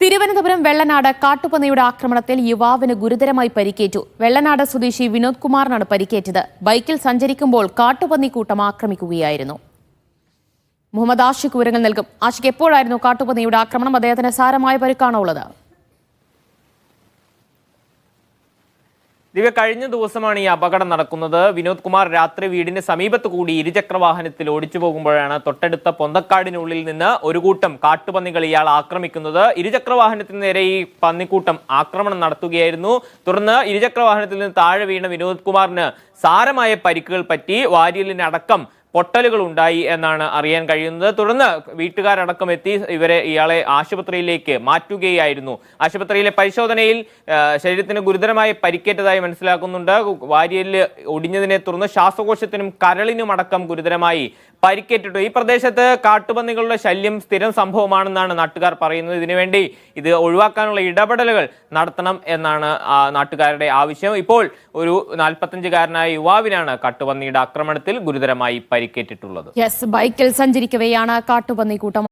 തിരുവനന്തപുരം വെള്ളനാട് കാട്ടുപന്നിയുടെ ആക്രമണത്തിൽ യുവാവിന് ഗുരുതരമായി പരിക്കേറ്റു. വെള്ളനാട് സ്വദേശി വിനോദ് കുമാറിനാണ് പരിക്കേറ്റത്. ബൈക്കിൽ സഞ്ചരിക്കുമ്പോൾ കാട്ടുപന്നി കൂട്ടം ആക്രമിക്കുകയായിരുന്നു. മുഹമ്മദ് ആഷിഖ് വിവരങ്ങൾ നൽകും. ആഷിഖ്, എപ്പോഴായിരുന്നു കാട്ടുപന്നിയുടെ ആക്രമണം? അദ്ദേഹത്തിന് സാരമായ പരിക്കാണോ ഉള്ളത്? ദിവ്യ, കഴിഞ്ഞ ദിവസമാണ് ഈ അപകടം നടക്കുന്നത്. വിനോദ് കുമാർ രാത്രി വീടിന് സമീപത്ത് കൂടി ഇരുചക്ര വാഹനത്തിൽ ഓടിച്ചു പോകുമ്പോഴാണ് തൊട്ടടുത്ത പൊന്തക്കാടിനുള്ളിൽ നിന്ന് ഒരു കൂട്ടം കാട്ടുപന്നികൾ ഇയാൾ ആക്രമിക്കുന്നത്. ഇരുചക്ര വാഹനത്തിന് നേരെ ഈ പന്നിക്കൂട്ടം ആക്രമണം നടത്തുകയായിരുന്നു. തുടർന്ന് ഇരുചക്ര വാഹനത്തിൽ നിന്ന് താഴെ വീണ വിനോദ് കുമാറിന് സാരമായ പരിക്കുകൾ പറ്റി. വാരിയലിനടക്കം പൊട്ടലുകൾ ഉണ്ടായി എന്നാണ് അറിയാൻ കഴിയുന്നത്. തുടർന്ന് വീട്ടുകാരടക്കം എത്തി ഇയാളെ ആശുപത്രിയിലേക്ക് മാറ്റുകയായിരുന്നു. ആശുപത്രിയിലെ പരിശോധനയിൽ ശരീരത്തിന് ഗുരുതരമായി പരിക്കേറ്റതായി മനസ്സിലാക്കുന്നുണ്ട്. വാരിയലിൽ ഒടിഞ്ഞതിനെ തുടർന്ന് ശ്വാസകോശത്തിനും കരളിനും അടക്കം ഗുരുതരമായി പരിക്കേറ്റിട്ടു. ഈ പ്രദേശത്ത് കാട്ടുപന്നികളുടെ ശല്യം സ്ഥിരം സംഭവമാണെന്നാണ് നാട്ടുകാർ പറയുന്നത്. ഇതിനുവേണ്ടി ഇത് ഒഴിവാക്കാനുള്ള ഇടപെടലുകൾ നടത്തണം എന്നാണ് നാട്ടുകാരുടെ ആവശ്യം. ഇപ്പോൾ ഒരു 45-കാരനായ യുവാവിനാണ് കാട്ടുപന്നിയുടെ ആക്രമണത്തിൽ ഗുരുതരമായി പരിക്കേറ്റിട്ടുള്ളത്. ബൈക്കിൽ സഞ്ചരിക്കവെയാണ് കാട്ടുപന്നി കൂട്ടം